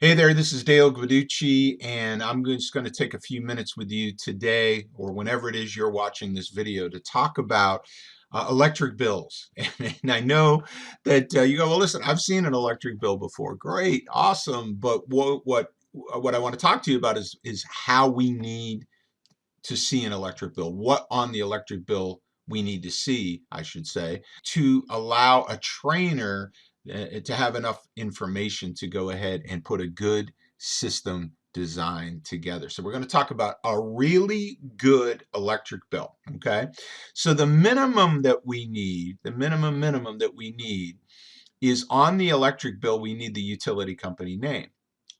Hey there, this is Dale Guiducci, and I'm just going to take a few minutes with you today, or whenever it is you're watching this video, to talk about electric bills. And I know that you go, well, listen, I've seen an electric bill before. Great, awesome. But what I want to talk to you about is how we need to see an electric bill, what on the electric bill we need to see, I should say, to allow a trainer to have enough information to go ahead and put a good system design together. So we're going to talk about a really good electric bill, okay? So the minimum that we need, the minimum that we need is on the electric bill, we need the utility company name.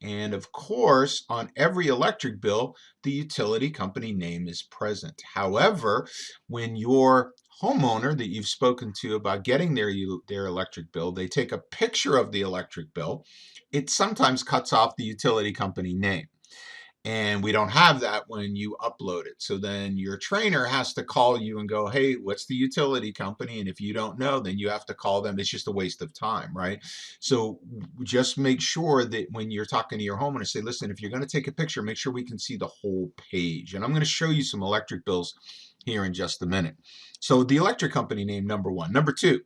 And of course, on every electric bill, the utility company name is present. However, when your homeowner that you've spoken to about getting their electric bill, they take a picture of the electric bill, it sometimes cuts off the utility company name. And we don't have that when you upload it. So then your trainer has to call you and go, hey, what's the utility company? And if you don't know, then you have to call them. It's just a waste of time, right? So just make sure that when you're talking to your homeowner, say, listen, if you're going to take a picture, make sure we can see the whole page. And I'm going to show you some electric bills here in just a minute. So the electric company name, number one. Number two,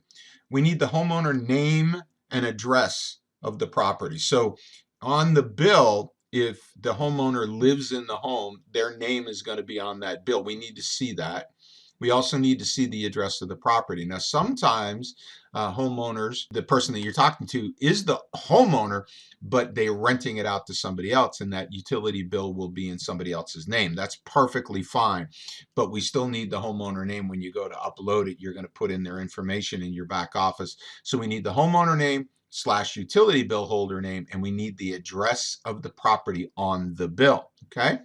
we need the homeowner name and address of the property. So on the bill, if the homeowner lives in the home, their name is going to be on that bill. We need to see that. We also need to see the address of the property. Now, sometimes homeowners, the person that you're talking to is the homeowner, but they're renting it out to somebody else, and that utility bill will be in somebody else's name. That's perfectly fine, but we still need the homeowner name. When you go to upload it, you're going to put in their information in your back office. So we need the homeowner name / utility bill holder name, and we need the address of the property on the bill, okay?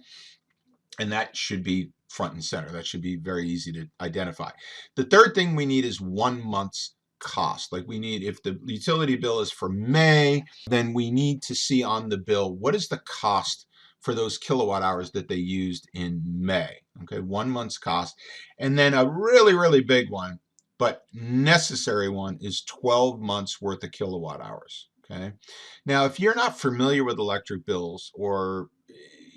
And that should be front and center. That should be very easy to identify. The third thing we need is 1 month's cost. Like we need, if the utility bill is for May, then we need to see on the bill, what is the cost for those kilowatt hours that they used in May, okay? 1 month's cost. And then a really, really big one, but necessary one, is 12 months worth of kilowatt hours, okay? Now, if you're not familiar with electric bills, or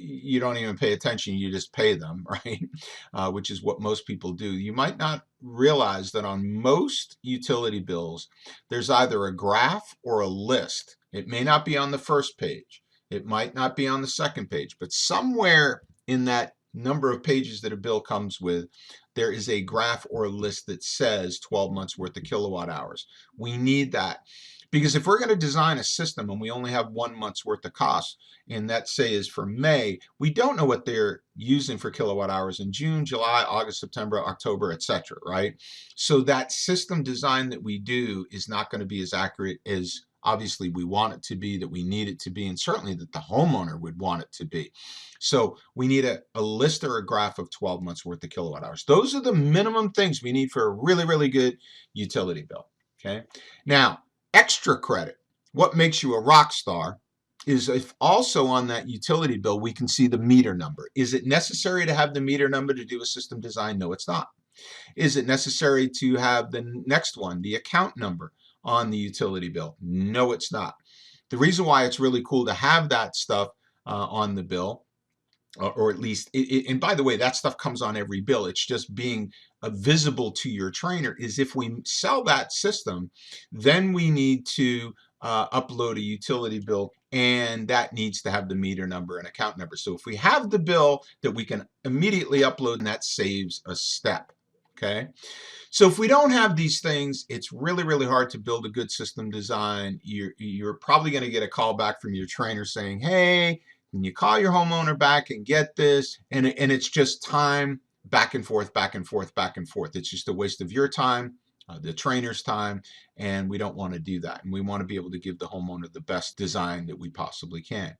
you don't even pay attention, you just pay them, right? Which is what most people do. You might not realize that on most utility bills, there's either a graph or a list. It may not be on the first page. It might not be on the second page, but somewhere in that number of pages that a bill comes with, there is a graph or a list that says 12 months worth of kilowatt hours. We need that, because if we're going to design a system and we only have 1 month's worth of cost, and that say is for May, we don't know what they're using for kilowatt hours in June, July, August, September, October, etc., right? So that system design that we do is not going to be as accurate as obviously we want it to be, that we need it to be, and certainly that the homeowner would want it to be. So we need a list or a graph of 12 months worth of kilowatt hours. Those are the minimum things we need for a really, really good utility bill, okay? Now, extra credit, what makes you a rock star, is if also on that utility bill we can see the meter number. Is it necessary to have the meter number to do a system design? No, it's not. Is it necessary to have the next one, the account number, on the utility bill? No, it's not. The reason why it's really cool to have that stuff on the bill, or at least, and by the way, that stuff comes on every bill. It's just being visible to your trainer, is if we sell that system, then we need to upload a utility bill, and that needs to have the meter number and account number. So if we have the bill that we can immediately upload, and that saves a step, okay? So if we don't have these things, it's really, really hard to build a good system design. You're probably going to get a call back from your trainer saying, hey, can you call your homeowner back and get this? And it's just time back and forth, back and forth, back and forth. It's just a waste of your time, the trainer's time, and we don't want to do that. And we want to be able to give the homeowner the best design that we possibly can.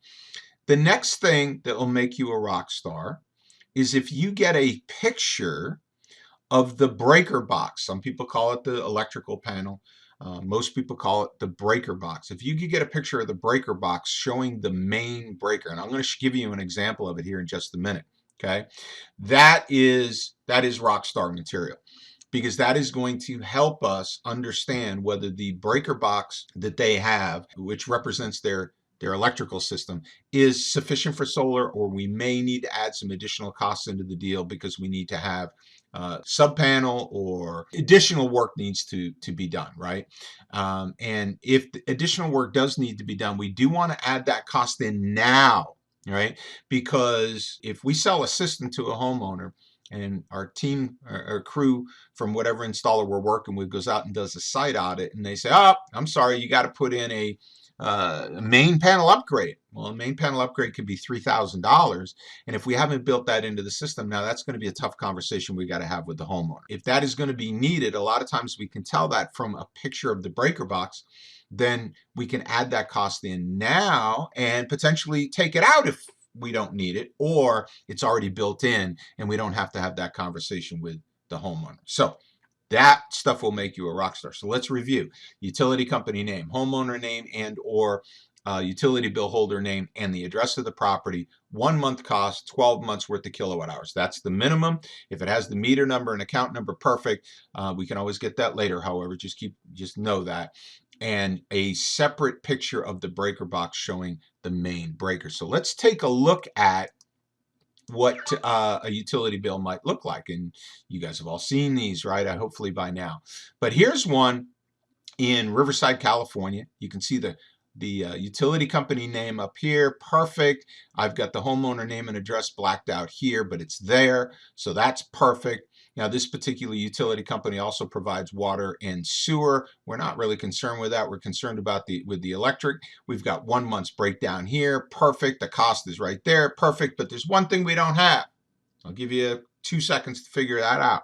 The next thing that will make you a rock star is if you get a picture of the breaker box. Some people call it the electrical panel. Most people call it the breaker box. If you could get a picture of the breaker box showing the main breaker, and I'm going to give you an example of it here in just a minute, okay? That is rock star material, because that is going to help us understand whether the breaker box that they have, which represents their their electrical system, is sufficient for solar, or we may need to add some additional costs into the deal because we need to have sub panel or additional work needs to be done, right? And if additional work does need to be done, we do want to add that cost in now, right? Because if we sell a system to a homeowner and our team or crew from whatever installer we're working with goes out and does a site audit and they say, oh, I'm sorry, you got to put in a main panel upgrade. Well, a main panel upgrade could be $3,000. And if we haven't built that into the system, now that's going to be a tough conversation we got to have with the homeowner. If that is going to be needed, a lot of times we can tell that from a picture of the breaker box. Then we can add that cost in now and potentially take it out if we don't need it, or it's already built in and we don't have to have that conversation with the homeowner. So that stuff will make you a rock star. So let's review: utility company name, homeowner name and or utility bill holder name, and the address of the property, 1 month cost, 12 months worth of kilowatt hours. That's the minimum. If it has the meter number and account number, perfect. We can always get that later. However, just know that. And a separate picture of the breaker box showing the main breaker. So let's take a look at what a utility bill might look like. And you guys have all seen these, right? Hopefully by now. But here's one in Riverside, California. You can see the utility company name up here. Perfect. I've got the homeowner name and address blacked out here, but it's there. So that's perfect. Now, this particular utility company also provides water and sewer. We're not really concerned with that. We're concerned about with the electric. We've got 1 month's breakdown here. Perfect. The cost is right there. Perfect. But there's one thing we don't have. I'll give you 2 seconds to figure that out.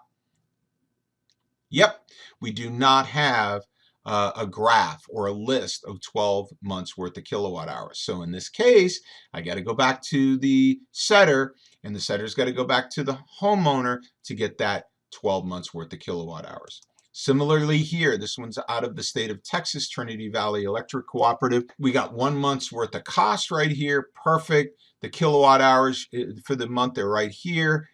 Yep, we do not have a graph or a list of 12 months worth of kilowatt hours. So in this case, I got to go back to the setter, and the setter's got to go back to the homeowner to get that 12 months worth of kilowatt hours. Similarly here, this one's out of the state of Texas, Trinity Valley Electric Cooperative. We got 1 month's worth of cost right here. Perfect. The kilowatt hours for the month are right here.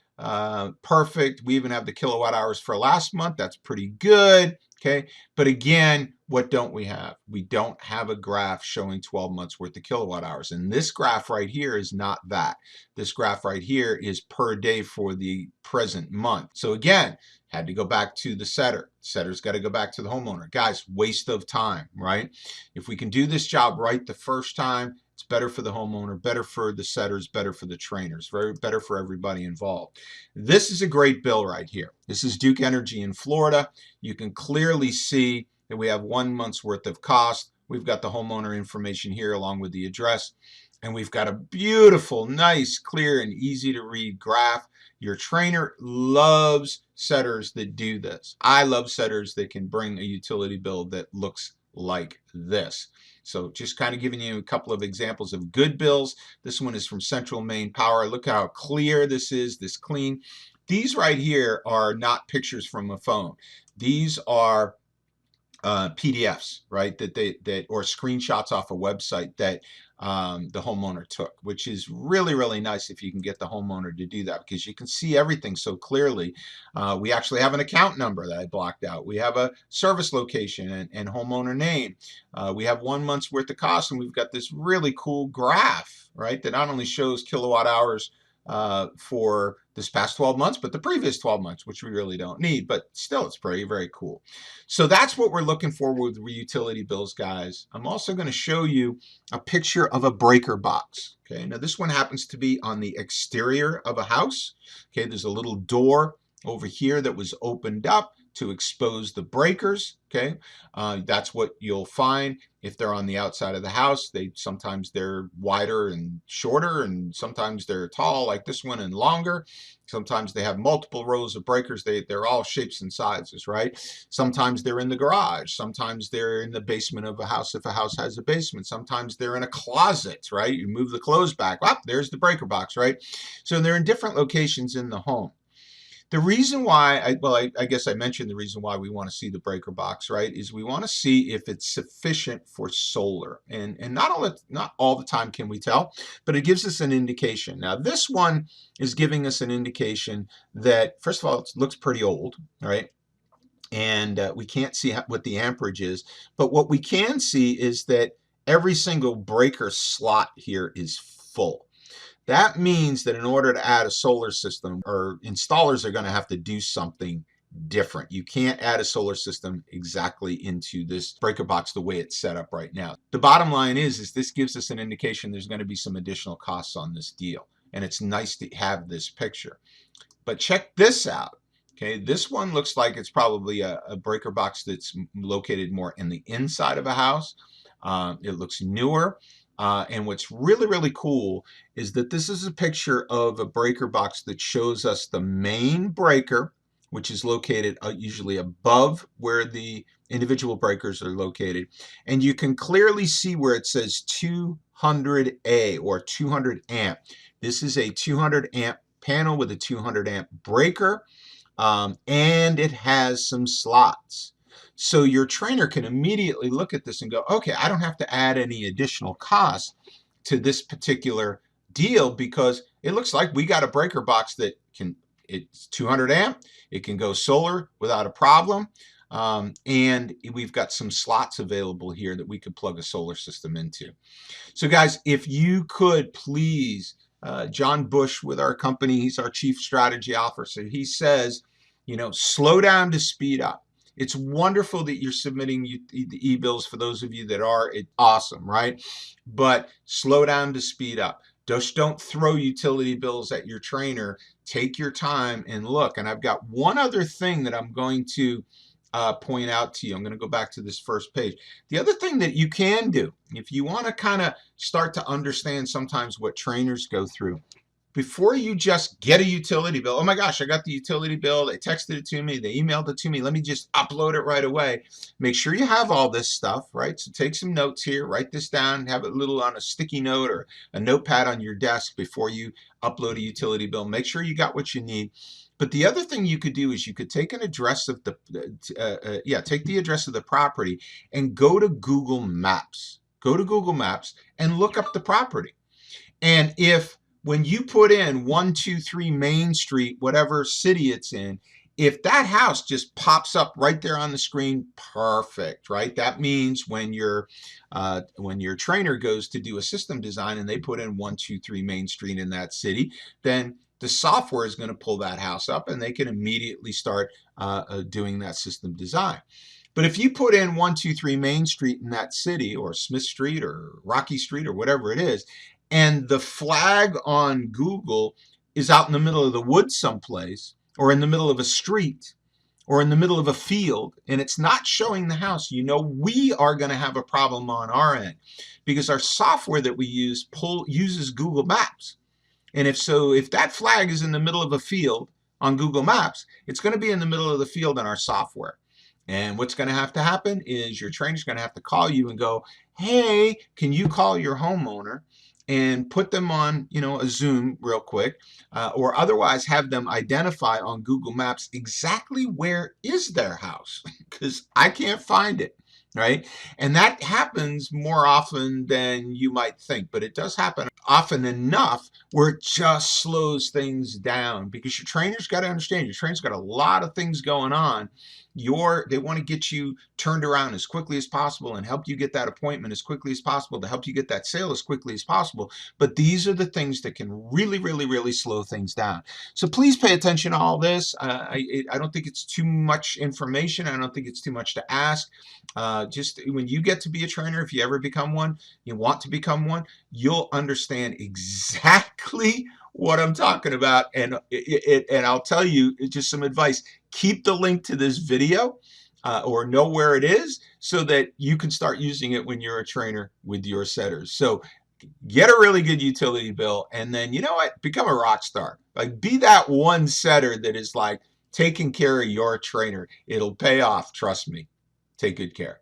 Perfect. We even have the kilowatt hours for last month. That's pretty good. Okay. But again, what don't we have? We don't have a graph showing 12 months worth of kilowatt hours. And this graph right here is not that. This graph right here is per day for the present month. So again, had to go back to the setter. Setter's got to go back to the homeowner. Guys, waste of time, right? If we can do this job right the first time, it's better for the homeowner, better for the setters, better for the trainers, better for everybody involved. This is a great bill right here. This is Duke Energy in Florida. You can clearly see that we have 1 month's worth of cost. We've got the homeowner information here along with the address. And we've got a beautiful, nice, clear, and easy to read graph. Your trainer loves setters that do this. I love setters that can bring a utility bill that looks like this. So just kind of giving you a couple of examples of good bills. This one is from Central Maine Power. Look how clear this is, this clean. These right here are not pictures from a phone. These are PDFs, right? That or screenshots off a website that the homeowner took, which is really, really nice if you can get the homeowner to do that, because you can see everything so clearly. We actually have an account number that I blocked out. We have a service location and homeowner name. We have 1 month's worth of cost, and we've got this really cool graph, right, that not only shows kilowatt hours for this past 12 months, but the previous 12 months, which we really don't need, but still it's very, very cool. So that's what we're looking for with utility bills, guys. I'm also going to show you a picture of a breaker box. Okay, now this one happens to be on the exterior of a house. Okay, there's a little door over here that was opened up to expose the breakers. Okay, that's what you'll find if they're on the outside of the house. Sometimes they're wider and shorter, and sometimes they're tall like this one and longer. Sometimes they have multiple rows of breakers. They're all shapes and sizes, right? Sometimes they're in the garage. Sometimes they're in the basement of a house if a house has a basement. Sometimes they're in a closet, right? You move the clothes back. Oh, there's the breaker box, right? So they're in different locations in the home. The reason why, I guess I mentioned the reason why we want to see the breaker box, right, is we want to see if it's sufficient for solar. And not all the time can we tell, but it gives us an indication. Now, this one is giving us an indication that, first of all, it looks pretty old, right? And we can't see what the amperage is. But what we can see is that every single breaker slot here is full. That means that in order to add a solar system, or installers are going to have to do something different. You can't add a solar system exactly into this breaker box the way it's set up right now. The bottom line is this gives us an indication there's going to be some additional costs on this deal. And it's nice to have this picture. But check this out. Okay, this one looks like it's probably a breaker box that's located more in the inside of a house. It looks newer. And what's really, really cool is that this is a picture of a breaker box that shows us the main breaker, which is located usually above where the individual breakers are located. And you can clearly see where it says 200A or 200 amp. This is a 200 amp panel with a 200 amp breaker, and it has some slots. So your trainer can immediately look at this and go, okay, I don't have to add any additional cost to this particular deal because it looks like we got a breaker box that it's 200 amp, it can go solar without a problem, and we've got some slots available here that we could plug a solar system into. So guys, if you could please, John Bush with our company, he's our chief strategy officer, he says, slow down to speed up. It's wonderful that you're submitting the e-bills. For those of you that are, it's awesome, right? But slow down to speed up. Just don't throw utility bills at your trainer. Take your time and look. And I've got one other thing that I'm going to point out to you. I'm going to go back to this first page. The other thing that you can do, if you want to kind of start to understand sometimes what trainers go through, before you just get a utility bill, oh my gosh, I got the utility bill, they texted it to me, they emailed it to me, let me just upload it right away. Make sure you have all this stuff, right? So take some notes here, write this down, have it a little on a sticky note or a notepad on your desk before you upload a utility bill. Make sure you got what you need. But the other thing you could do is you could take an address of the, take the address of the property and go to Google Maps. Go to Google Maps and look up the property. And if when you put in 123 Main Street, whatever city it's in, if that house just pops up right there on the screen, perfect, right? That means when your trainer goes to do a system design and they put in 123 Main Street in that city, then the software is going to pull that house up and they can immediately start doing that system design. But if you put in 123 Main Street in that city, or Smith Street or Rocky Street or whatever it is, and the flag on Google is out in the middle of the woods someplace, or in the middle of a street, or in the middle of a field, and it's not showing the house, we are going to have a problem on our end because our software that we use uses Google Maps. And if that flag is in the middle of a field on Google Maps, it's going to be in the middle of the field in our software. And what's going to have to happen is your trainer's going to have to call you and go, hey, can you call your homeowner and put them on, a Zoom real quick, or otherwise have them identify on Google Maps exactly where is their house, because I can't find it, right? And that happens more often than you might think, but it does happen often enough where it just slows things down, because your trainer's got to understand, your trainer's got a lot of things going on. They want to get you turned around as quickly as possible and help you get that appointment as quickly as possible, to help you get that sale as quickly as possible. But these are the things that can really, really, really slow things down. So please pay attention to all this. I don't think it's too much information. I don't think it's too much to ask. Just when you get to be a trainer, if you ever become one, you want to become one, you'll understand exactly what I'm talking about. And I'll tell you just some advice. Keep the link to this video or know where it is so that you can start using it when you're a trainer with your setters. So get a really good utility bill, and then, become a rock star. Like, be that one setter that is like taking care of your trainer. It'll pay off. Trust me. Take good care.